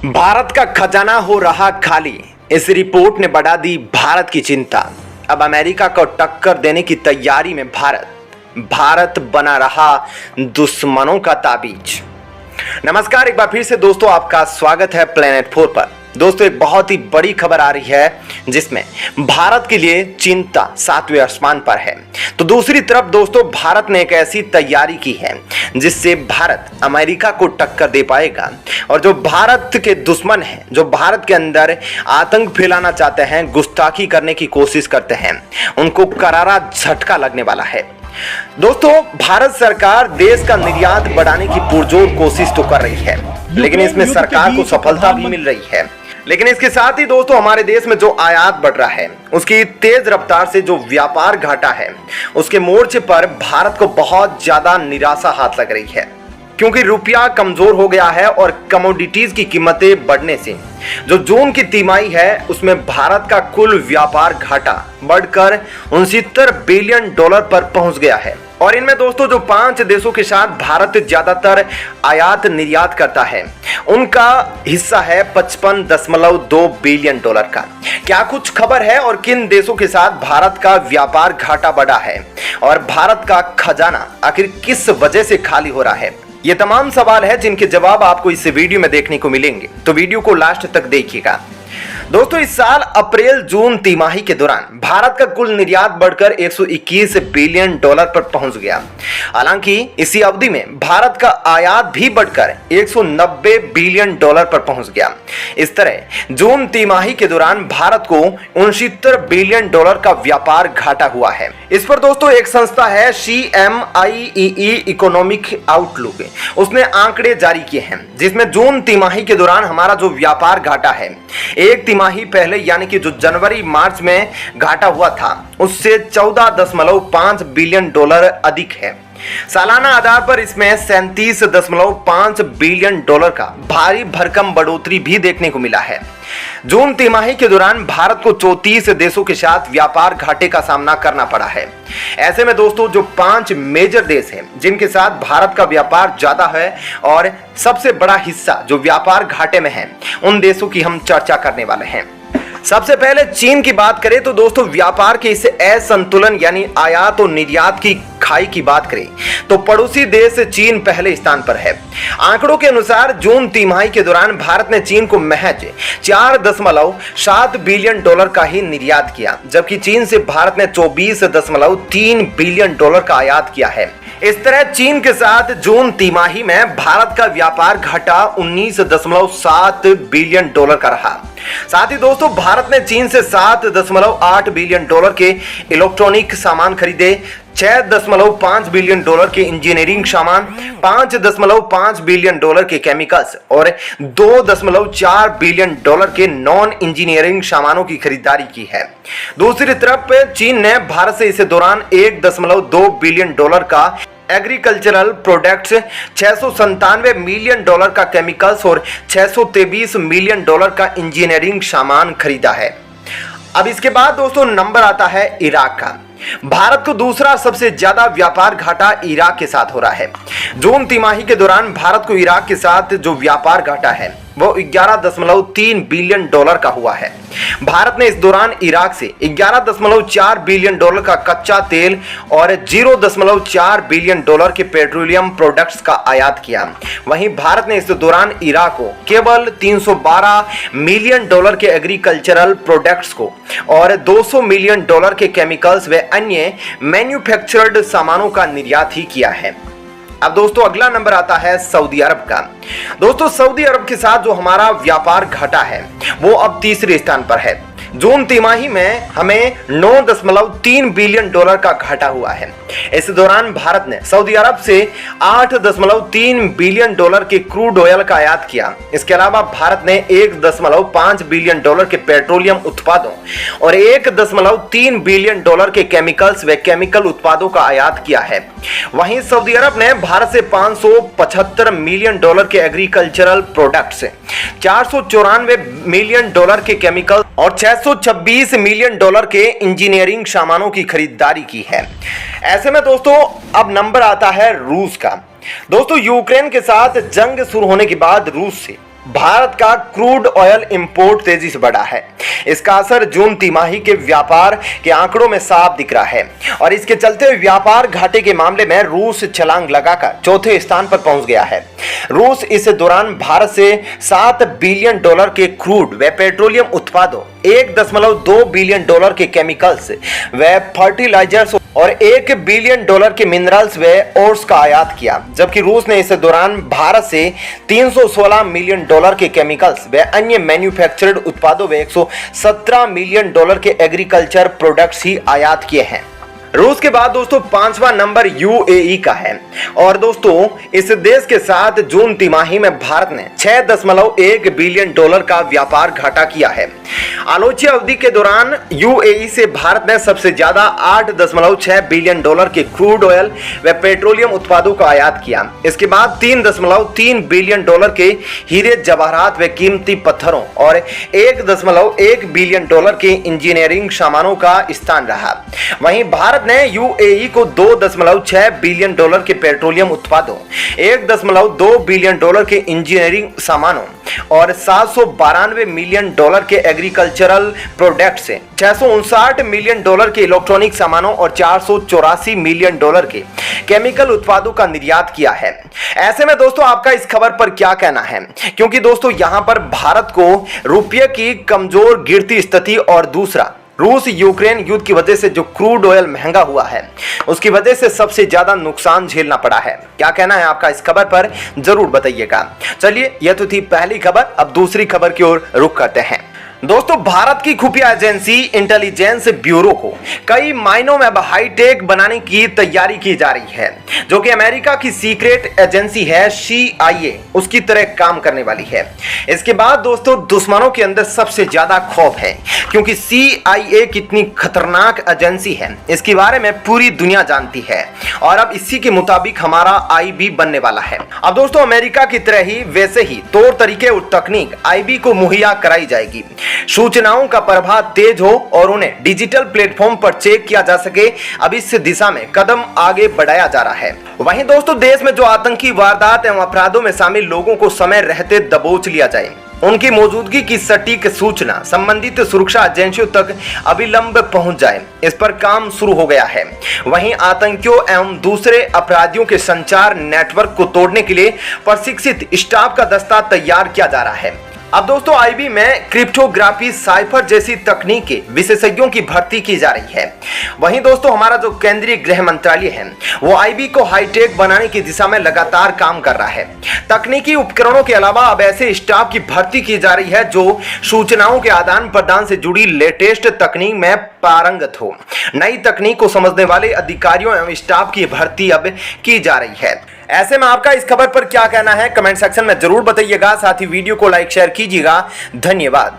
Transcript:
भारत का खजाना हो रहा खाली, इस रिपोर्ट ने बढ़ा दी भारत की चिंता। अब अमेरिका को टक्कर देने की तैयारी में भारत बना रहा दुश्मनों का ताबीज। नमस्कार, एक बार फिर से दोस्तों आपका स्वागत है प्लेनेट 4 पर। दोस्तों एक बहुत ही बड़ी खबर आ रही है जिसमें भारत के लिए चिंता 7वें आसमान पर है। तो दूसरी तरफ दोस्तों भारत ने एक ऐसी तैयारी की है जिससे भारत अमेरिका को टक्कर दे पाएगा, और जो भारत के दुश्मन हैं, जो भारत के अंदर आतंक फैलाना चाहते हैं, गुस्ताखी करने की कोशिश करते हैं, उनको करारा झटका लगने वाला है। दोस्तों भारत सरकार देश का निर्यात बढ़ाने की पुरजोर कोशिश तो कर रही है, लेकिन इसमें सरकार को सफलता भी मिल रही है। लेकिन इसके साथ ही दोस्तों हमारे देश में जो आयात बढ़ रहा है, उसकी तेज रफ्तार से जो व्यापार घाटा है, उसके मोर्चे पर भारत को बहुत ज्यादा निराशा हाथ लग रही है, क्योंकि रुपया कमजोर हो गया है और कमोडिटीज की कीमतें बढ़ने से जो जून की तिमाही है उसमें भारत का कुल व्यापार घाटा बढ़कर 69 बिलियन डॉलर पर पहुंच गया है। और इनमें दोस्तों जो 5 देशों के साथ भारत ज्यादातर आयात निर्यात करता है, उनका हिस्सा है 55.2 बिलियन डॉलर का। क्या कुछ खबर है और किन देशों के साथ भारत का व्यापार घाटा बढ़ा है, और भारत का खजाना आखिर किस वजह से खाली हो रहा है? ये तमाम सवाल है जिनके जवाब आपको इस वीडियो में देखने को मिलेंगे, तो वीडियो को लास्ट तक देखिएगा। दोस्तों इस साल अप्रैल जून तिमाही के दौरान भारत का कुल निर्यात बढ़कर 121 बिलियन डॉलर पर पहुंच गया। हालांकि इसी अवधि में भारत का आयात भी बढ़कर 190 बिलियन डॉलर पर पहुंच गया। इस तरह जून तिमाही के दौरान भारत को 69 बिलियन डॉलर का व्यापार घाटा हुआ है। इस पर दोस्तों एक संस्था है CMIEE इकोनॉमिक आउटलुक, उसने आंकड़े जारी किए हैं जिसमें जून तिमाही के दौरान हमारा जो व्यापार घाटा है, एक तिमाही पहले यानी कि जो जनवरी मार्च में घाटा हुआ था उससे 14.5 बिलियन डॉलर अधिक है। सालाना आधार पर इसमें 37.5 बिलियन डॉलर का भारी भरकम बढ़ोतरी भी देखने को मिला है। जून तिमाही के दौरान भारत को 34 देशों के साथ व्यापार घाटे का सामना करना पड़ा है। ऐसे में दोस्तों जो 5 मेजर देश हैं जिनके साथ भारत का व्यापार ज्यादा है और सबसे बड़ा हिस्सा जो व्यापार घाटे में है, उन देशों की हम चर्चा करने वाले हैं। सबसे पहले चीन की बात करें तो दोस्तों व्यापार के इस असंतुलन यानी आयात और निर्यात की खाई की बात करें तो पड़ोसी देश चीन पहले स्थान पर है। आंकड़ों के अनुसार जून तिमाही के दौरान भारत ने चीन को महज 4.7 बिलियन डॉलर का ही निर्यात किया, जबकि चीन से भारत ने 24.3 बिलियन डॉलर का आयात किया है। इस तरह चीन के साथ जून तिमाही में भारत का व्यापार घाटा 19.7 बिलियन डॉलर का रहा। साथ ही दोस्तों भारत ने चीन से 7.8 बिलियन डॉलर के इलेक्ट्रॉनिक सामान खरीदे, 6.5 बिलियन डॉलर के इंजीनियरिंग सामान, 5.5 बिलियन डॉलर के केमिकल्स और 2.4 बिलियन डॉलर के नॉन इंजीनियरिंग सामानों की खरीदारी की है। दूसरी तरफ चीन ने भारत से इस दौरान 1.2 बिलियन डॉलर का एग्रीकल्चरल प्रोडक्ट्स, 697 मिलियन डॉलर का केमिकल्स और 623 मिलियन डॉलर का इंजीनियरिंग सामान खरीदा है। अब इसके बाद दोस्तों नंबर आता है इराक का। भारत को दूसरा सबसे ज्यादा व्यापार घाटा इराक के साथ हो रहा है। जून तिमाही के दौरान भारत को इराक के साथ जो व्यापार घाटा है वो 11.3 बिलियन डॉलर का हुआ है। भारत ने इस दौरान इराक से 11.4 बिलियन डॉलर का कच्चा तेल और 0.4 बिलियन डॉलर के पेट्रोलियम प्रोडक्ट्स का आयात किया। वहीं भारत ने इस दौरान इराक को केवल 312 मिलियन डॉलर के एग्रीकल्चरल प्रोडक्ट्स को और 200 मिलियन डॉलर के केमिकल्स व अन्य मैन्युफैक्चर्ड सामानों का निर्यात ही किया है। अब दोस्तों अगला नंबर आता है सऊदी अरब का। दोस्तों सऊदी अरब के साथ जो हमारा व्यापार घाटा है वो अब तीसरे स्थान पर है। जून तिमाही में हमें 9.3 बिलियन डॉलर का घाटा हुआ है। इस दौरान भारत ने सऊदी अरब से 8.3 बिलियन डॉलर के क्रूड ऑयल का आयात किया। इसके अलावा भारत ने 1.5 बिलियन डॉलर के पेट्रोलियम उत्पादों और 1.3 बिलियन डॉलर के केमिकल्स व केमिकल उत्पादों का आयात किया है। वहीं सऊदी अरब ने भारत से 575 मिलियन डॉलर के एग्रीकल्चरल प्रोडक्ट्स, 494 मिलियन डॉलर के केमिकल और 626 मिलियन डॉलर के इंजीनियरिंग सामानों की खरीदारी की है। ऐसे में दोस्तों अब नंबर आता है रूस का। दोस्तों यूक्रेन के साथ जंग शुरू होने के बाद रूस से भारत का क्रूड ऑयल इंपोर्ट तेजी से बढ़ा है। इसका असर जून तिमाही के व्यापार के आंकड़ों में साफ दिख रहा है और इसके चलते व्यापार घाटे के मामले में रूस छलांग लगाकर चौथे स्थान पर पहुंच गया है। रूस इस दौरान भारत से $7 बिलियन के क्रूड व पेट्रोलियम उत्पादों, $1.2 बिलियन के केमिकल्स व फर्टिलाइजर्स और $1 बिलियन के मिनरल्स व ओर्स का आयात किया, जबकि रूस ने इस दौरान भारत से $316 मिलियन के केमिकल्स व अन्य मैन्युफैक्चर्ड उत्पादों व $117 मिलियन के एग्रीकल्चर प्रोडक्ट्स ही आयात किए हैं। रूस के बाद दोस्तों पांचवा नंबर यूएई का है और दोस्तों इस देश के साथ जून तिमाही में भारत ने $6.1 बिलियन का व्यापार घाटा किया है। आलोच्य अवधि के दौरान यूएई से भारत ने सबसे ज्यादा $8.6 बिलियन के क्रूड ऑयल व पेट्रोलियम उत्पादों का आयात किया। इसके बाद $3.3 बिलियन के हीरे जवाहरात व कीमती पत्थरों और $1.1 बिलियन के इंजीनियरिंग सामानों का स्थान रहा। वहीं भारत ने यूएई को $2.6 बिलियन के पेट्रोलियम उत्पादों, $1.2 बिलियन के इंजीनियरिंग सामानों और $792 मिलियन के एग्रीकल्चरल प्रोडक्ट से, $659 मिलियन के इलेक्ट्रॉनिक सामानों और $484 मिलियन के केमिकल उत्पादों का निर्यात किया है। ऐसे में दोस्तों आपका इस खबर पर क्या कहना है, क्योंकि दोस्तों यहां पर भारत को रुपये की कमजोर गिरती स्थिति और दूसरा रूस यूक्रेन युद्ध की वजह से जो क्रूड ऑयल महंगा हुआ है उसकी वजह से सबसे ज्यादा नुकसान झेलना पड़ा है। क्या कहना है आपका इस खबर पर जरूर बताइएगा। चलिए यह तो थी पहली खबर, अब दूसरी खबर की ओर रुख करते हैं। दोस्तों भारत की खुफिया एजेंसी इंटेलिजेंस ब्यूरो को कई मायनों में अब हाईटेक बनाने की तैयारी की जा रही है, जो कि अमेरिका की सीक्रेट एजेंसी है CIA, उसकी तरह काम करने वाली है। इसके बाद दोस्तों दुश्मनों के अंदर सबसे ज्यादा खौफ है, क्योंकि CIA कितनी खतरनाक एजेंसी है इसके बारे में पूरी दुनिया जानती है और अब इसी के मुताबिक हमारा IB बनने वाला है। अब दोस्तों अमेरिका की तरह ही वैसे ही तौर तरीके और तकनीक IB को मुहैया कराई जाएगी। सूचनाओं का प्रवाह तेज हो और उन्हें डिजिटल प्लेटफॉर्म पर चेक किया जा सके, अब इस दिशा में कदम आगे बढ़ाया जा रहा है। वहीं दोस्तों देश में जो आतंकी वारदात एवं अपराधों में शामिल लोगों को समय रहते दबोच लिया जाए, उनकी मौजूदगी की सटीक सूचना संबंधित सुरक्षा एजेंसियों तक अविलंब पहुंच जाए, इस पर काम शुरू हो गया है। वहीं आतंकियों एवं दूसरे अपराधियों के संचार नेटवर्क को तोड़ने के लिए प्रशिक्षित स्टाफ का दस्ता तैयार किया जा रहा है। अब दोस्तों IB में क्रिप्टोग्राफी, साइफर जैसी तकनीकी विशेषज्ञों की भर्ती की जा रही है। वहीं दोस्तों हमारा जो केंद्रीय गृह मंत्रालय है वो IB को हाईटेक बनाने की दिशा में लगातार काम कर रहा है। तकनीकी उपकरणों के अलावा अब ऐसे स्टाफ की भर्ती की जा रही है जो सूचनाओं के आदान प्रदान से जुड़ी लेटेस्ट तकनीक में पारंगत हो। नई तकनीक को समझने वाले अधिकारियों एवं स्टाफ की भर्ती अब की जा रही है। ऐसे में आपका इस खबर पर क्या कहना है कमेंट सेक्शन में जरूर बताइएगा। साथ ही वीडियो को लाइक शेयर कीजिएगा। धन्यवाद।